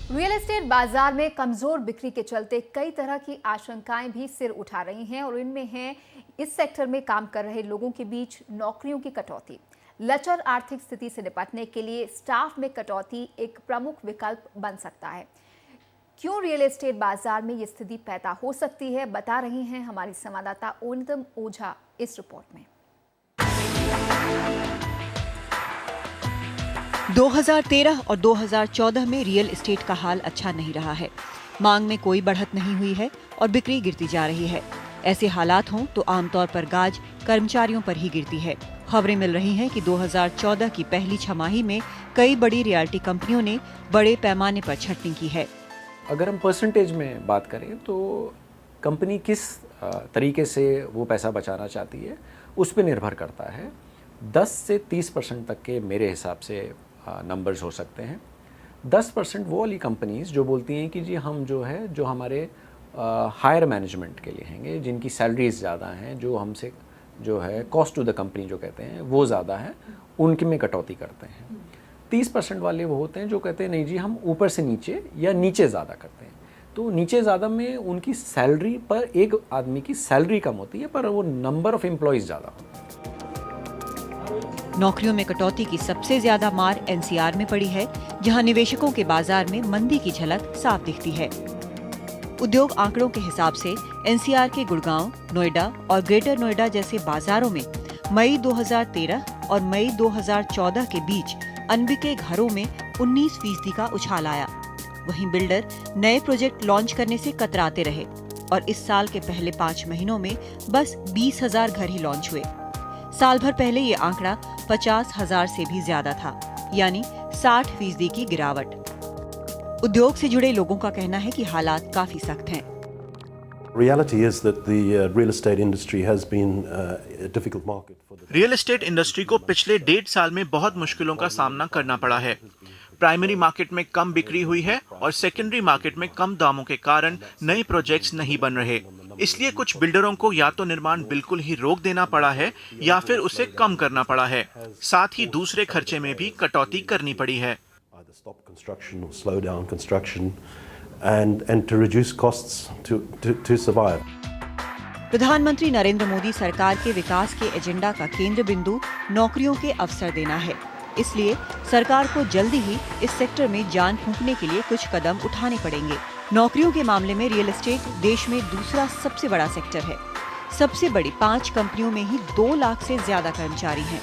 Real estate बाजार में कमजोर बिक्री के चलते कई तरह की आशंकाएं भी सिर उठा रही हैं और इनमें है इस सेक्टर में काम कर रहे लोगों के बीच नौकरियों की कटौती। लचर आर्थिक स्थिति से निपटने के लिए स्टाफ में कटौती एक प्रमुख विकल्प बन सकता है। क्यों रियल एस्टेट बाजार में ये स्थिति पैदा हो सकती है, बता रही हैं हमारी संवाददाता ओनितम ओझा इस रिपोर्ट में। 2013 और 2014 में रियल एस्टेट का हाल अच्छा नहीं रहा है। मांग में कोई बढ़त नहीं हुई है और बिक्री गिरती जा रही है। ऐसे हालात हों तो आमतौर पर गाज कर्मचारियों पर ही गिरती है। खबरें मिल रही हैं कि 2014 की पहली छमाही में कई बड़ी रियल्टी कंपनियों ने बड़े पैमाने पर छंटनी की है। अगर हम परसेंटेज में बात करें तो कंपनी किस तरीके से वो पैसा बचाना चाहती है उस पर निर्भर करता है। 10 से 30% तक के मेरे हिसाब से नंबर्स हो सकते हैं। 10% वो वाली कंपनीज जो बोलती हैं कि जी हम जो हमारे हायर मैनेजमेंट के लिए हैंगे, जिनकी सैलरीज ज़्यादा हैं, जो हमसे कॉस्ट टू द कंपनी जो कहते हैं वो ज़्यादा है, उनके में कटौती करते हैं। 30% वाले वो होते हैं जो कहते हैं नहीं जी हम ऊपर से नीचे या नीचे ज़्यादा करते हैं। तो नीचे ज़्यादा में उनकी सैलरी पर एक आदमी की सैलरी कम होती है पर वो नंबर ऑफ एम्प्लॉयज़ ज़्यादा होते हैं। नौकरियों में कटौती की सबसे ज्यादा मार एनसीआर में पड़ी है, जहां निवेशकों के बाजार में मंदी की झलक साफ दिखती है। उद्योग आंकड़ों के हिसाब से एनसीआर के गुड़गांव, नोएडा और ग्रेटर नोएडा जैसे बाजारों में मई 2013 और मई 2014 के बीच अनबिके घरों में 19% का उछाल आया। वहीं बिल्डर नए प्रोजेक्ट लॉन्च करने से कतराते रहे और इस साल के पहले 5 महीनों में बस 20,000 घर ही लॉन्च हुए। साल भर पहले ये आंकड़ा 50,000 से भी ज्यादा था, यानी 60% की गिरावट। उद्योग से जुड़े लोगों का कहना है कि हालात काफी सख्त हैं। Reality is that the real estate industry has been a difficult market for the real estate industry को पिछले 1.5 साल में बहुत मुश्किलों का सामना करना पड़ा है। प्राइमरी मार्केट में कम बिक्री हुई है और सेकेंडरी मार्केट में कम दामों के कारण नए प्रोजेक्ट्स नहीं बन रहे। इसलिए कुछ बिल्डरों को या तो निर्माण बिल्कुल ही रोक देना पड़ा है या फिर उसे कम करना पड़ा है। साथ ही दूसरे खर्चे में भी कटौती करनी पड़ी है। either stop construction or slow down construction and to reduce costs to survive. प्रधानमंत्री नरेंद्र मोदी सरकार के विकास के एजेंडा का केंद्र बिंदु नौकरियों के अवसर देना है। इसलिए सरकार को जल्दी ही इस सेक्टर में जान फूंकने के लिए कुछ कदम उठाने पड़ेंगे। नौकरियों के मामले में रियल एस्टेट देश में दूसरा सबसे बड़ा सेक्टर है। सबसे बड़ी 5 कंपनियों में ही 2 लाख से ज्यादा कर्मचारी हैं।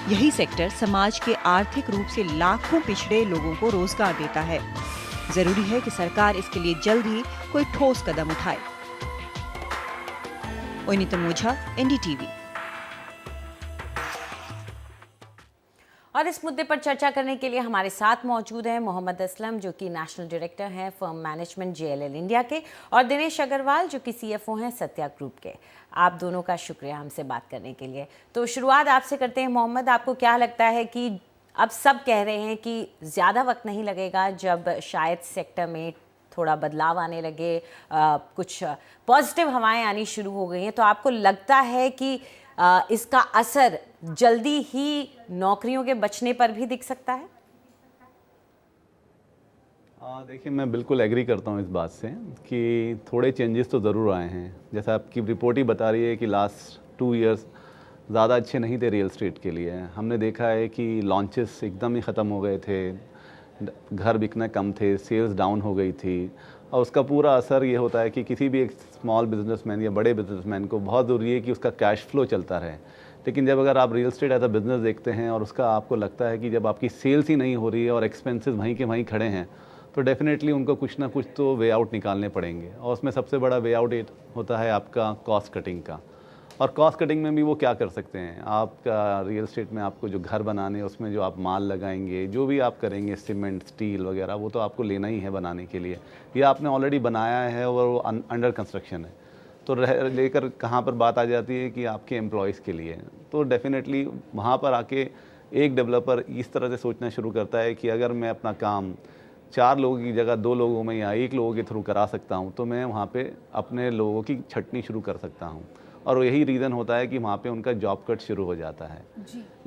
यही सेक्टर समाज के आर्थिक रूप से लाखों पिछड़े लोगों को रोजगार देता है। जरूरी है कि सरकार इसके लिए जल्द ही कोई ठोस कदम उठाए। ओनितम ओझा, एनडीटीवी। और इस मुद्दे पर चर्चा करने के लिए हमारे साथ मौजूद हैं मोहम्मद असलम, जो कि नेशनल डायरेक्टर हैं फर्म मैनेजमेंट जेएलएल इंडिया के, और दिनेश अग्रवाल, जो कि सीएफओ हैं सत्या ग्रुप के। आप दोनों का शुक्रिया हमसे बात करने के लिए। तो शुरुआत आपसे करते हैं मोहम्मद, आपको क्या लगता है कि अब सब कह रहे हैं कि ज़्यादा वक्त नहीं लगेगा जब शायद सेक्टर में थोड़ा बदलाव आने लगे, कुछ पॉजिटिव हवाएं आनी शुरू हो गई हैं, तो आपको लगता है कि इसका असर जल्दी ही नौकरियों के बचने पर भी दिख सकता है? देखिए, मैं बिल्कुल एग्री करता हूँ इस बात से कि थोड़े चेंजेस तो ज़रूर आए हैं। जैसा आपकी रिपोर्ट ही बता रही है कि लास्ट 2 इयर्स ज़्यादा अच्छे नहीं थे रियल एस्टेट के लिए। हमने देखा है कि लॉन्चेस एकदम ही ख़त्म हो गए थे, घर बिकना कम थे, सेल्स डाउन हो गई थी, और उसका पूरा असर ये होता है कि किसी भी एक स्मॉल बिजनेसमैन या बड़े बिजनेसमैन को बहुत ज़रूरी है कि उसका कैश फ्लो चलता रहे। लेकिन जब अगर आप real estate as a business देखते हैं और उसका आपको लगता है कि जब आपकी सेल्स ही नहीं हो रही है और एक्सपेंसेस वहीं के वहीं खड़े हैं, तो डेफिनेटली उनको कुछ ना कुछ तो वे आउट निकालने पड़ेंगे। और उसमें सबसे बड़ा वे आउट होता है आपका कॉस्ट कटिंग का। और कॉस्ट कटिंग में भी वो क्या कर सकते हैं, आपका रियल एस्टेट में आपको जो घर बनाने उसमें जो आप माल लगाएंगे, जो भी आप करेंगे, सीमेंट, स्टील वगैरह, वो तो आपको लेना ही है बनाने के लिए। या आपने ऑलरेडी बनाया है और वो अंडर कंस्ट्रक्शन है, तो लेकर कहाँ पर बात आ जाती है कि आपके एम्प्लॉयज़ के लिए। तो डेफिनेटली वहाँ पर आके एक डेवलपर इस तरह से सोचना शुरू करता है कि अगर मैं अपना काम 4 लोगों की जगह 2 लोगों में या 1 लोगों के थ्रू करा सकता हूँ, तो मैं वहाँ पे अपने लोगों की छटनी शुरू कर सकता हूँ। और यही रीज़न होता है कि वहाँ पे उनका जॉब कट शुरू हो जाता है।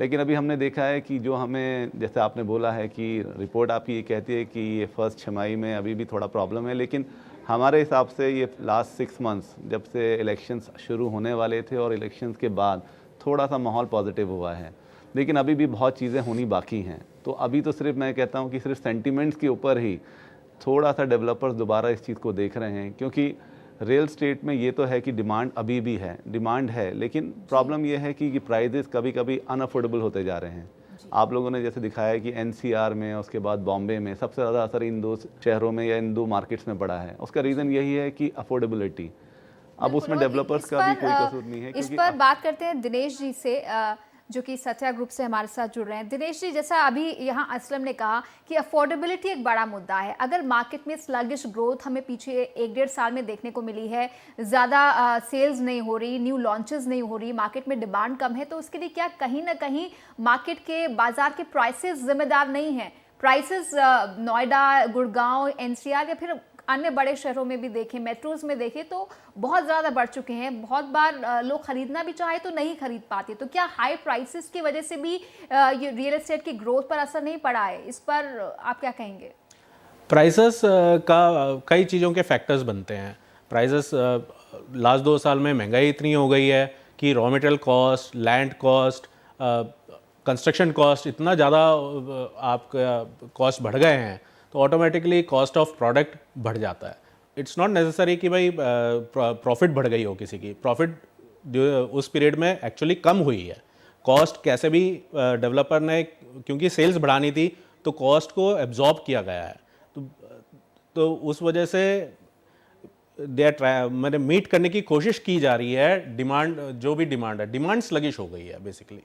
लेकिन अभी हमने देखा है कि जो हमें, जैसे आपने बोला है कि रिपोर्ट आपकी ये कहती है कि ये फर्स्ट छमाही में अभी भी थोड़ा प्रॉब्लम है, लेकिन हमारे हिसाब से ये लास्ट 6 मंथ्स जब से इलेक्शंस शुरू होने वाले थे और इलेक्शंस के बाद थोड़ा सा माहौल पॉजिटिव हुआ है, लेकिन अभी भी बहुत चीज़ें होनी बाकी हैं। तो अभी तो सिर्फ मैं कहता हूँ कि सिर्फ सेंटिमेंट्स के ऊपर ही थोड़ा सा डेवलपर्स दोबारा इस चीज़ को देख रहे हैं, क्योंकि रियल स्टेट में ये तो है कि डिमांड अभी भी है, डिमांड है, लेकिन प्रॉब्लम ये है कि प्राइजेस कभी कभी अनअफोर्डेबल होते जा रहे हैं। आप लोगों ने जैसे दिखाया है कि एनसीआर में, उसके बाद बॉम्बे में सबसे ज़्यादा असर इन दो शहरों में या इन दो मार्केट्स में पड़ा है। उसका रीज़न यही है कि अफोर्डेबिलिटी। अब उसमें डेवलपर्स का भी कोई कसूर नहीं है। इस पर बात करते हैं दिनेश जी से, जो कि सत्या ग्रुप से हमारे साथ जुड़ रहे हैं। दिनेश जी, जैसा अभी यहाँ असलम ने कहा कि अफोर्डेबिलिटी एक बड़ा मुद्दा है। अगर मार्केट में स्लगिश ग्रोथ हमें पीछे 1-1.5 साल में देखने को मिली है, ज़्यादा सेल्स नहीं हो रही, न्यू लॉन्चेस नहीं हो रही, मार्केट में डिमांड कम है, तो उसके लिए क्या कहीं ना कहीं मार्केट के बाजार के प्राइसेस जिम्मेदार नहीं हैं? प्राइसेस नोएडा, गुड़गांव, एनसीआर या फिर अन्य बड़े शहरों में भी देखें, मेट्रोज में देखें, तो बहुत ज़्यादा बढ़ चुके हैं। बहुत बार लोग खरीदना भी चाहे तो नहीं खरीद पाते। तो क्या हाई प्राइसेस की वजह से भी ये रियल एस्टेट की ग्रोथ पर असर नहीं पड़ा है? इस पर आप क्या कहेंगे? प्राइसेस का कई चीज़ों के फैक्टर्स बनते हैं। प्राइसेस लास्ट 2 साल में महंगाई इतनी हो गई है कि raw material cost, land cost, construction cost, इतना ज़्यादा आपका कॉस्ट बढ़ गए हैं, तो ऑटोमेटिकली कॉस्ट ऑफ प्रोडक्ट बढ़ जाता है। इट्स नॉट नेसेसरी कि भाई प्रॉफिट बढ़ गई हो किसी की, प्रॉफिट जो उस पीरियड में एक्चुअली कम हुई है। कॉस्ट कैसे भी डेवलपर ने, क्योंकि सेल्स बढ़ानी थी, तो कॉस्ट को एब्जॉर्ब किया गया है। तो उस वजह से मैंने मीट करने की कोशिश की जा रही है। डिमांड, जो भी डिमांड है, डिमांड स्लगिश हो गई है बेसिकली।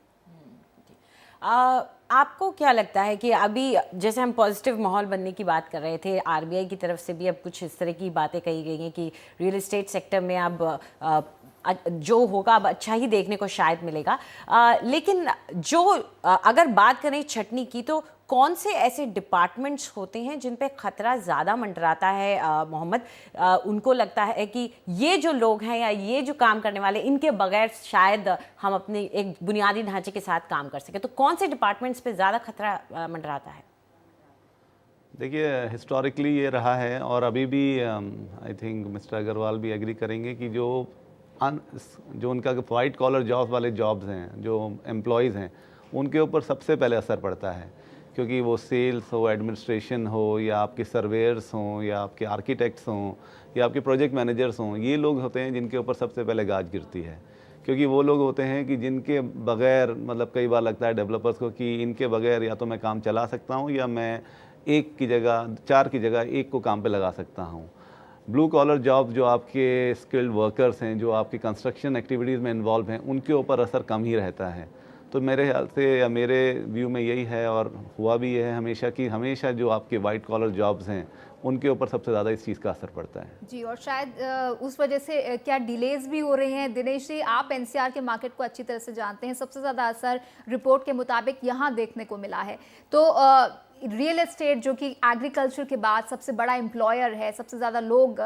आपको क्या लगता है कि अभी जैसे हम पॉजिटिव माहौल बनने की बात कर रहे थे, आरबीआई की तरफ से भी अब कुछ इस तरह की बातें कही गई हैं कि रियल एस्टेट सेक्टर में अब जो होगा अब अच्छा ही देखने को शायद मिलेगा, लेकिन जो अगर बात करें छटनी की, तो कौन से ऐसे डिपार्टमेंट्स होते हैं जिन पे खतरा ज़्यादा मंडराता है मोहम्मद? उनको लगता है कि ये जो लोग हैं या ये जो काम करने वाले, इनके बगैर शायद हम अपने एक बुनियादी ढांचे के साथ काम कर सकें। तो कौन से डिपार्टमेंट्स पे ज़्यादा खतरा मंडराता है? देखिए, हिस्टोरिकली ये रहा है और अभी भी आई थिंक मिस्टर अग्रवाल भी एग्री करेंगे कि जो उनका वाइट कॉलर जॉब्स वाले जॉब्स हैं, जो एम्प्लॉयज़ हैं, उनके ऊपर सबसे पहले असर पड़ता है। क्योंकि वो सेल्स हो, एडमिनिस्ट्रेशन हो, या आपके सर्वेयर्स हों, या आपके आर्किटेक्ट्स हों, या आपके प्रोजेक्ट मैनेजर्स हों, ये लोग होते हैं जिनके ऊपर सबसे पहले गाज गिरती है। क्योंकि वो लोग होते हैं कि जिनके बगैर, मतलब कई बार लगता है डेवलपर्स को कि इनके बगैर या तो मैं काम चला सकता हूँ या मैं 1 की जगह 4 की जगह 1 को काम पे लगा सकता हूँ। ब्लू कॉलर जॉब, जो आपके स्किल्ड वर्कर्स हैं, जो आपकी कंस्ट्रक्शन एक्टिविटीज़ में इन्वॉल्व हैं, उनके ऊपर असर कम ही रहता है। तो मेरे ख्याल से या मेरे व्यू में यही है, और हुआ भी है हमेशा, कि हमेशा जो आपके वाइट कॉलर जॉब्स हैं उनके ऊपर सबसे ज़्यादा इस चीज़ का असर पड़ता है। जी, और शायद उस वजह से क्या डिलेज भी हो रहे हैं? दिनेश जी, आप एनसीआर के मार्केट को अच्छी तरह से जानते हैं। सबसे ज़्यादा असर रिपोर्ट के मुताबिक यहाँ देखने को मिला है। तो रियल एस्टेट, जो कि एग्रीकल्चर के बाद सबसे बड़ा एम्प्लॉयर है, सबसे ज़्यादा लोग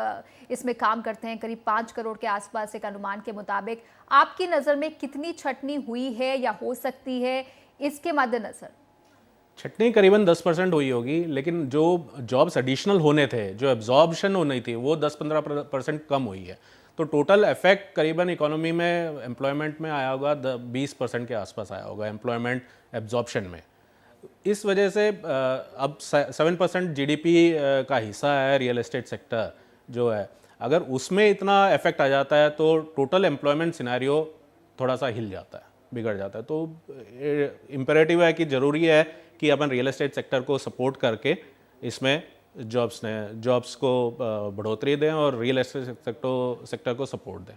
इसमें काम करते हैं, करीब 5 करोड़ के आसपास एक अनुमान के मुताबिक, आपकी नज़र में कितनी छटनी हुई है या हो सकती है इसके मद्देनज़र? छटनी करीबन 10% हुई होगी, लेकिन जो जॉब्स एडिशनल होने थे, जो एब्जॉर्बशन होनी थी, वो 10-15% कम हुई है। तो टोटल इफेक्ट करीबन इकोनॉमी में, एम्प्लॉयमेंट में आया होगा 20% के आसपास आया होगा, एम्प्लॉयमेंट एब्जॉर्बशन में। इस वजह से अब 7% जीडीपी का हिस्सा है रियल एस्टेट सेक्टर जो है। अगर उसमें इतना इफेक्ट आ जाता है तो टोटल एम्प्लॉयमेंट सिनेरियो थोड़ा सा हिल जाता है, बिगड़ जाता है। तो इम्पेरेटिव है कि ज़रूरी है कि अपन रियल एस्टेट सेक्टर को सपोर्ट करके इसमें जॉब्स को बढ़ोतरी दें और रियल एस्टेट सेक्टर को सपोर्ट दें।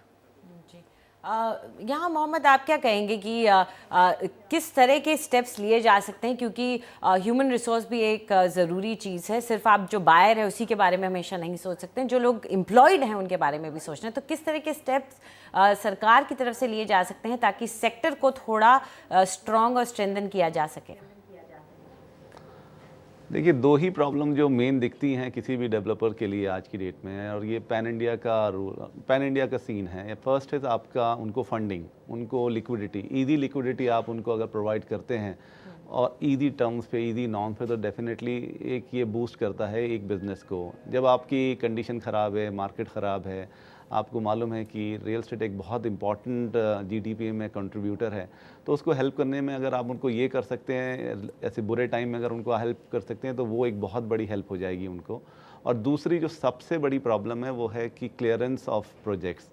यहाँ मोहम्मद, आप क्या कहेंगे कि किस तरह के स्टेप्स लिए जा सकते हैं? क्योंकि ह्यूमन रिसोर्स भी एक ज़रूरी चीज़ है। सिर्फ आप जो बायर है उसी के बारे में हमेशा नहीं सोच सकते हैं, जो लोग एम्प्लॉयड हैं उनके बारे में भी सोचना है। तो किस तरह के स्टेप्स सरकार की तरफ से लिए जा सकते हैं ताकि सेक्टर को थोड़ा स्ट्रॉन्ग और स्ट्रेंथन किया जा सके? देखिए, दो ही प्रॉब्लम जो मेन दिखती हैं किसी भी डेवलपर के लिए आज की डेट में है, और ये पैन इंडिया का सीन है। फर्स्ट है आपका उनको फंडिंग, उनको लिक्विडिटी, ईजी लिक्विडिटी आप उनको अगर प्रोवाइड करते हैं और ईजी टर्म्स पे, ईजी नॉर्म्स पे, तो डेफिनेटली एक ये बूस्ट करता है एक बिज़नेस को। जब आपकी कंडीशन ख़राब है, मार्केट ख़राब है, आपको मालूम है कि रियल एस्टेट एक बहुत इंपॉर्टेंट जीडीपी में कंट्रीब्यूटर है, तो उसको हेल्प करने में अगर आप उनको ये कर सकते हैं, ऐसे बुरे टाइम में अगर उनको हेल्प कर सकते हैं, तो वो एक बहुत बड़ी हेल्प हो जाएगी उनको। और दूसरी जो सबसे बड़ी प्रॉब्लम है वो है कि क्लियरेंस ऑफ प्रोजेक्ट्स।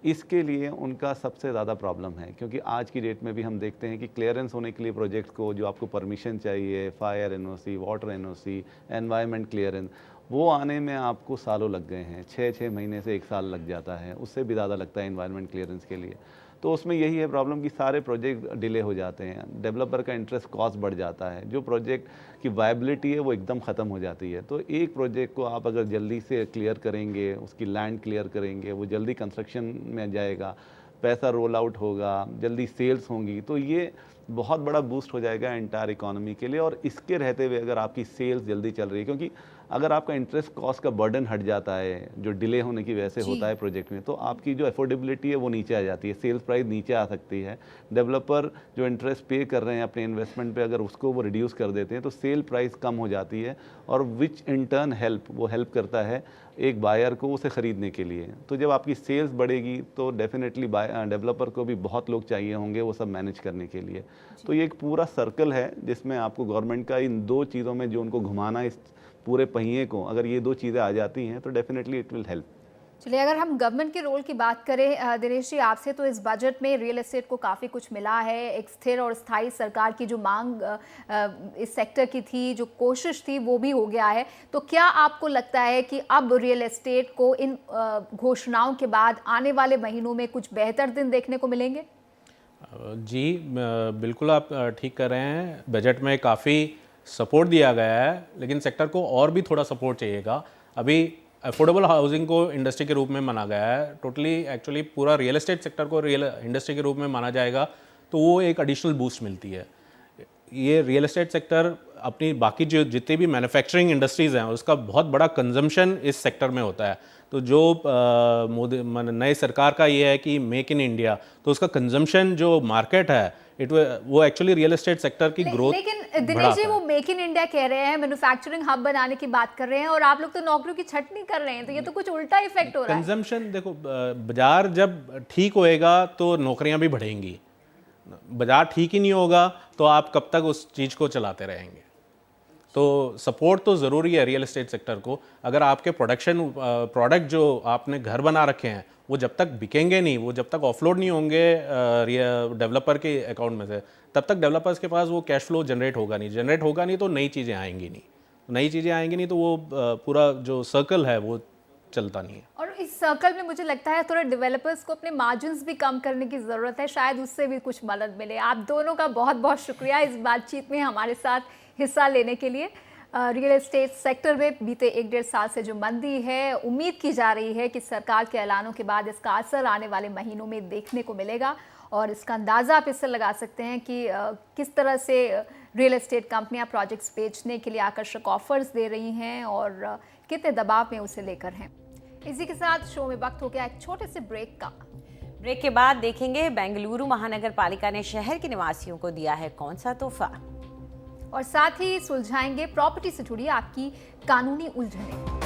इसके लिए उनका सबसे ज़्यादा प्रॉब्लम है, क्योंकि आज की डेट में भी हम देखते हैं कि क्लियरेंस होने के लिए प्रोजेक्ट को जो आपको परमिशन चाहिए, fire NOC, water NOC, environment clearance, वो आने में आपको सालों लग गए हैं। 6 महीने से 1 साल लग जाता है, उससे भी ज़्यादा लगता है एनवायरनमेंट क्लियरेंस के लिए। तो उसमें यही है प्रॉब्लम कि सारे प्रोजेक्ट डिले हो जाते हैं, डेवलपर का इंटरेस्ट कॉस्ट बढ़ जाता है, जो प्रोजेक्ट की वायबिलिटी है वो एकदम ख़त्म हो जाती है। तो एक प्रोजेक्ट को आप अगर जल्दी से क्लियर करेंगे, उसकी लैंड क्लियर करेंगे, वो जल्दी कंस्ट्रक्शन में जाएगा, पैसा रोल आउट होगा, जल्दी सेल्स होंगी, तो ये बहुत बड़ा बूस्ट हो जाएगा एंटायर इकोनॉमी के लिए। और इसके रहते हुए अगर आपकी सेल्स जल्दी चल रही है, क्योंकि अगर आपका इंटरेस्ट कॉस्ट का बर्डन हट जाता है जो डिले होने की वजह से होता है प्रोजेक्ट में, तो आपकी जो अफोर्डेबिलिटी है वो नीचे आ जाती है, सेल्स प्राइस नीचे आ सकती है। डेवलपर जो इंटरेस्ट पे कर रहे हैं अपने इन्वेस्टमेंट पे, अगर उसको वो रिड्यूस कर देते हैं तो सेल प्राइस कम हो जाती है, और विच इन टर्न हेल्प करता है एक बायर को उसे ख़रीदने के लिए। तो जब आपकी सेल्स बढ़ेगी तो डेफिनेटली डेवलपर को भी बहुत लोग चाहिए होंगे वो सब मैनेज करने के लिए। तो ये एक पूरा सर्कल है जिसमें आपको गवर्नमेंट का इन दो चीज़ों में जो उनको घुमाना, इस पूरे पहिए को, अगर ये दो चीज़ें आ जाती हैं तो डेफिनेटली इट विल हेल्प। चलिए, अगर हम गवर्नमेंट के रोल की बात करें दिनेश जी आपसे, तो इस बजट में रियल एस्टेट को काफ़ी कुछ मिला है। एक स्थिर और स्थायी सरकार की जो मांग इस सेक्टर की थी, जो कोशिश थी, वो भी हो गया है। तो क्या आपको लगता है कि अब रियल एस्टेट को इन घोषणाओं के बाद आने वाले महीनों में कुछ बेहतर दिन देखने को मिलेंगे? जी बिल्कुल, आप ठीक कर रहे हैं। बजट में काफ़ी सपोर्ट दिया गया है, लेकिन सेक्टर को और भी थोड़ा सपोर्ट चाहिएगा। अभी अफोर्डेबल हाउसिंग को इंडस्ट्री के रूप में माना गया है, टोटली एक्चुअली पूरा रियल एस्टेट सेक्टर को रियल इंडस्ट्री के रूप में माना जाएगा, तो वो एक एडिशनल बूस्ट मिलती है। ये रियल एस्टेट सेक्टर अपनी बाकी जो जितनी भी मैन्युफैक्चरिंग इंडस्ट्रीज़ हैं उसका बहुत बड़ा कंजम्पशन इस सेक्टर में होता है। तो जो मोदी नई सरकार का ये है कि मेक इन इंडिया, तो उसका कंजम्पशन जो मार्केट है वो एक्चुअली रियल एस्टेट सेक्टर की ग्रोथ। लेकिन दिनेश जी, वो मेक इन इंडिया कह रहे हैं, मैन्युफैक्चरिंग हब बनाने की बात कर रहे हैं, और आप लोग तो नौकरियों की छटनी कर रहे हैं, तो ये तो कुछ उल्टा इफेक्ट हो रहा है। कंजम्पशन देखो, बाजार जब ठीक होएगा तो नौकरियां भी बढ़ेंगी। बाजार ठीक ही नहीं होगा तो आप कब तक उस चीज़ को चलाते रहेंगे। तो सपोर्ट तो ज़रूरी है रियल एस्टेट सेक्टर को। अगर आपके प्रोडक्ट जो आपने घर बना रखे हैं वो जब तक बिकेंगे नहीं, वो जब तक ऑफलोड नहीं होंगे डेवलपर के अकाउंट में से, तब तक डेवलपर्स के पास वो कैश फ्लो जनरेट होगा नहीं, तो नई चीज़ें आएंगी नहीं, तो वो पूरा जो सर्कल है वो चलता नहीं है। और इस सर्कल में मुझे लगता है थोड़ा डेवलपर्स को अपने मार्जिन्स भी कम करने की ज़रूरत है, शायद उससे भी कुछ मदद मिले। आप दोनों का बहुत बहुत शुक्रिया इस बातचीत में हमारे साथ हिस्सा लेने के लिए। रियल एस्टेट सेक्टर में बीते 1-1.5 साल से जो मंदी है, उम्मीद की जा रही है कि सरकार के ऐलानों के बाद इसका असर आने वाले महीनों में देखने को मिलेगा, और इसका अंदाज़ा आप इससे लगा सकते हैं कि किस तरह से रियल एस्टेट कंपनियां प्रोजेक्ट्स बेचने के लिए आकर्षक ऑफर्स दे रही हैं और कितने दबाव में उसे लेकर हैं। इसी के साथ शो में वक्त हो गया एक छोटे से ब्रेक का। ब्रेक के बाद देखेंगे बेंगलुरु महानगर पालिका ने शहर के निवासियों को दिया है कौन सा तोहफा, और साथ ही सुलझाएंगे प्रॉपर्टी से जुड़ी आपकी कानूनी उलझनें।